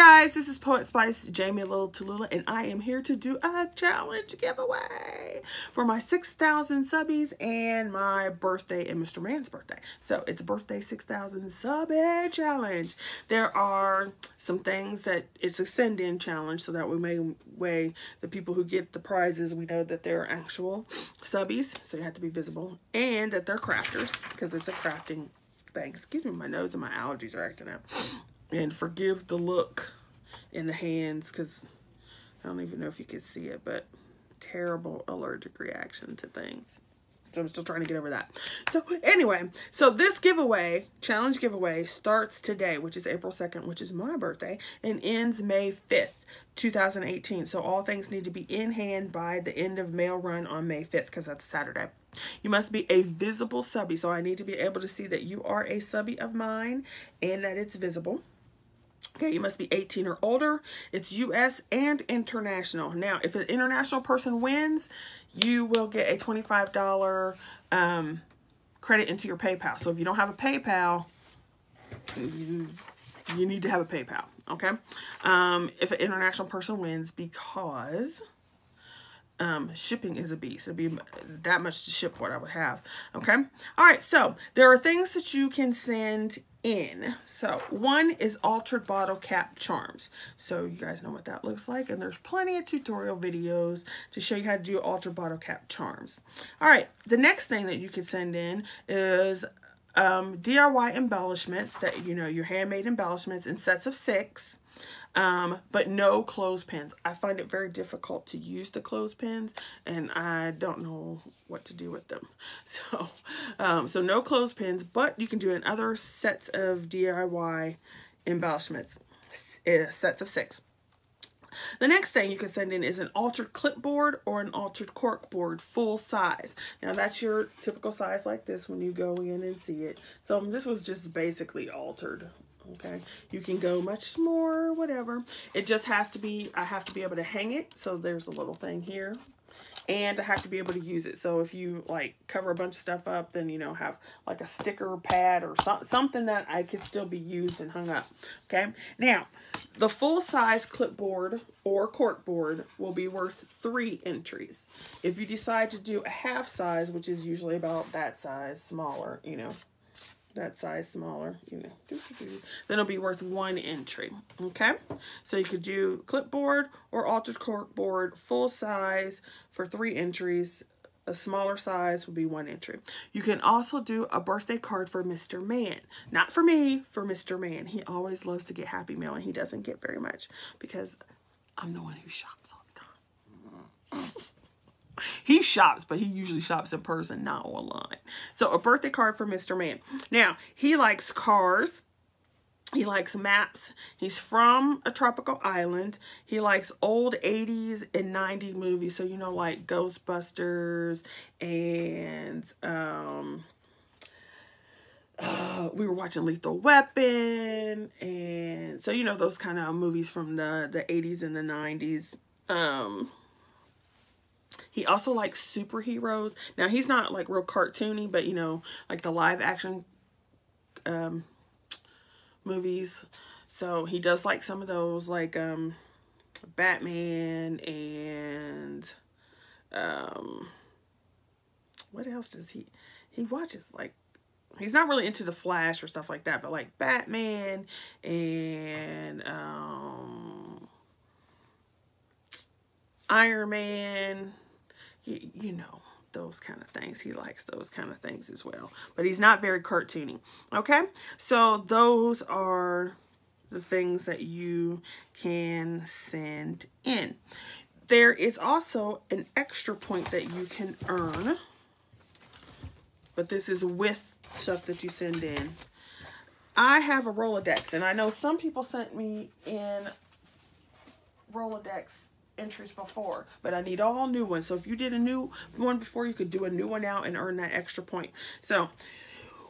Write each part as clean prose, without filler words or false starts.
guys, this is Poet Spice, Jamie Little Tallulah, and I am here to do a challenge giveaway for my 6,000 subbies and my birthday and Mr. Man's birthday. So it's a birthday 6,000 subbie challenge. There are some things that it's a send-in challenge, so that we may weigh the people who get the prizes. We know that they're actual subbies, so you have to be visible, and that they're crafters because it's a crafting thing. Excuse me, my nose and my allergies are acting up. And forgive the look in the hands, because I don't even know if you can see it, but terrible allergic reaction to things. So I'm still trying to get over that. So anyway, so this giveaway, challenge giveaway, starts today, which is April 2nd, which is my birthday, and ends May 5th, 2018. So all things need to be in hand by the end of mail run on May 5th, because that's Saturday. You must be a visible subbie, so I need to be able to see that you are a subbie of mine and that it's visible. Okay, you must be 18 or older. It's U.S. and international. Now, if an international person wins, you will get a $25 credit into your PayPal. So if you don't have a PayPal, you need to have a PayPal, okay? If an international person wins, because shipping is a beast. It'd be that much to ship what I would have, okay? All right, so there are things that you can send in. So one is altered bottle cap charms. So you guys know what that looks like, and there's plenty of tutorial videos to show you how to do altered bottle cap charms. All right, the next thing that you could send in is DIY embellishments, that your handmade embellishments in sets of 6. But no clothespins. I find it very difficult to use the clothespins, and I don't know what to do with them. So no clothespins, but you can do in other sets of DIY embellishments, sets of 6. The next thing you can send in is an altered clipboard or an altered corkboard, full size. Now that's your typical size like this when you go in and see it. So this was just basically altered. Okay, you can go much more, whatever. It just has to be, I have to be able to hang it. So there's a little thing here. And I have to be able to use it. So if you like cover a bunch of stuff up, then have like a sticker pad or something that I could still be used and hung up. Okay. Now, the full size clipboard or corkboard will be worth 3 entries. If you decide to do a half size, which is usually about that size smaller, that size smaller, then it'll be worth 1 entry. Okay, so you could do clipboard or altered corkboard, full size for 3 entries. A smaller size would be 1 entry. You can also do a birthday card for Mr. Man. Not for me, for Mr. Man. He always loves to get happy mail, and he doesn't get very much because I'm the one who shops all the time. He shops, but he usually shops in person, not online. So a birthday card for Mr. Man. Now, he likes cars. He likes maps. He's from a tropical island. He likes old 80s and 90s movies. So, like Ghostbusters and we were watching Lethal Weapon. And so, those kind of movies from the 80s and the 90s. He also likes superheroes. Now, he's not like real cartoony, but like the live action movies. So he does like some of those, like Batman and what else does he watches? Like, he's not really into the Flash or stuff like that, but like Batman and Iron Man. Those kind of things. He likes those kind of things as well. But he's not very cartoony. Okay? So those are the things that you can send in. There is also an extra point that you can earn. But this is with stuff that you send in. I have a Rolodex, and I know some people sent me in Rolodex entries before, but I need all new ones. So if you did a new one before, you could do a new one now and earn that extra point. So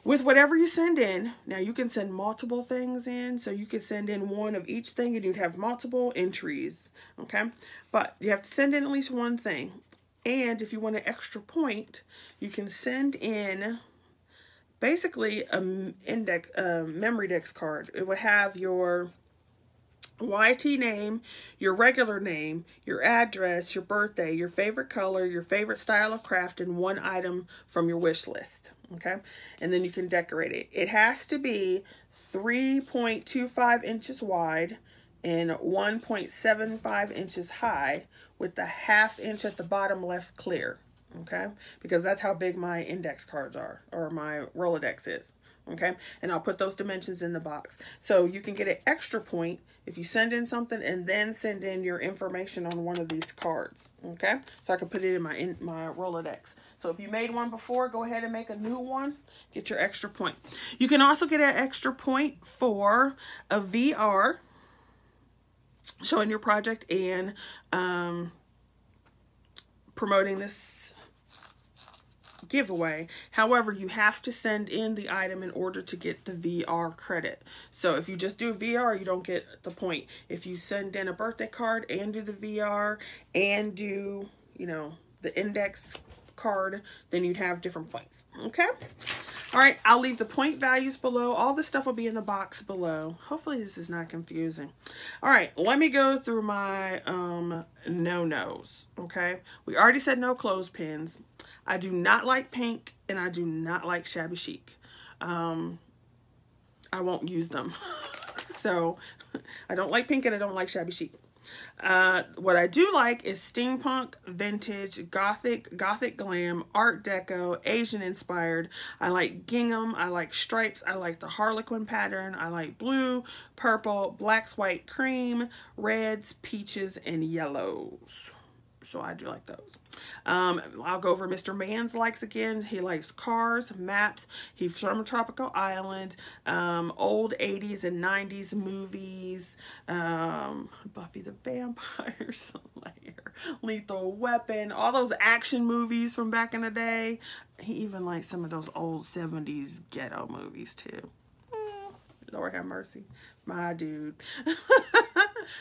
with whatever you send in, now you can send multiple things in. So you could send in one of each thing and you'd have multiple entries. Okay, but you have to send in at least one thing. And if you want an extra point, you can send in basically a memory dex card. It would have your YT name, your regular name, your address, your birthday, your favorite color, your favorite style of craft, and one item from your wish list. Okay, and then you can decorate it. It has to be 3.25 inches wide and 1.75 inches high, with the 1/2 inch at the bottom left clear. Okay, because that's how big my index cards are, or my Rolodex is. Okay, and I'll put those dimensions in the box. So you can get an extra point if you send in something and then send in your information on one of these cards. Okay, so I can put it in my Rolodex. So if you made one before, go ahead and make a new one. Get your extra point. You can also get an extra point for a VR, showing your project and promoting this giveaway. However, you have to send in the item in order to get the VR credit. So if you just do VR, you don't get the point. If you send in a birthday card and do the VR and do, you know, the index card, then you'd have different points. Okay? All right, I'll leave the point values below. All this stuff will be in the box below. Hopefully this is not confusing. All right, let me go through my no-nos, okay? We already said no clothespins. I do not like pink, and I do not like shabby chic. I won't use them. So I don't like pink and I don't like shabby chic. What I do like is steampunk, vintage, gothic glam, art deco, Asian inspired. I like gingham, I like stripes, I like the harlequin pattern, I like blue, purple, blacks, white, cream, reds, peaches, and yellows. So I do like those. I'll go over Mr. Mans likes again. He likes cars, maps. He's from a tropical island. Old 80s and 90s movies. Buffy the Vampire Slayer. Lethal Weapon. All those action movies from back in the day. He even likes some of those old 70s ghetto movies too. Lord have mercy. My dude.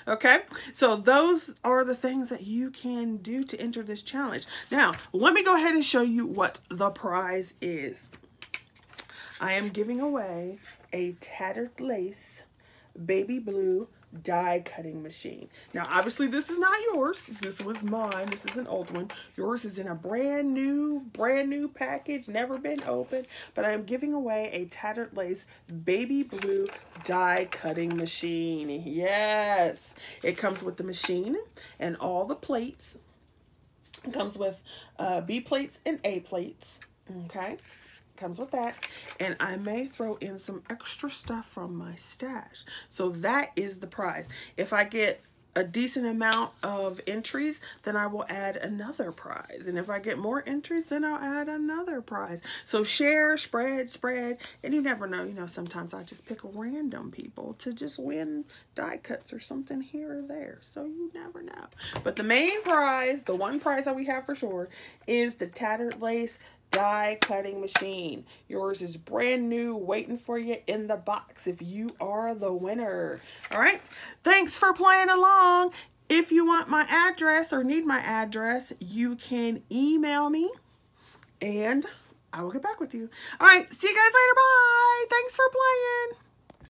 Okay, so those are the things that you can do to enter this challenge. Now, let me go ahead and show you what the prize is. I am giving away a tattered lace baby blue die cutting machine. Now, obviously, this is not yours. This was mine. This is an old one. Yours is in a brand new package, never been opened. But I am giving away a tattered lace baby blue die cutting machine. Yes, it comes with the machine and all the plates. It comes with B plates and A plates. Okay. Comes with that, and I may throw in some extra stuff from my stash. So that is the prize. If I get a decent amount of entries, then I will add another prize. And if I get more entries, then I'll add another prize. So share, spread, and you never know. You know, sometimes I just pick random people to just win die cuts or something here or there. So you never know. But the main prize, the one prize that we have for sure, is the tattered lace die cutting machine. Yours is brand new, waiting for you in the box if you are the winner. All right, thanks for playing along. If you want my address or need my address, you can email me and I will get back with you. All right, see you guys later. Bye. Thanks for playing.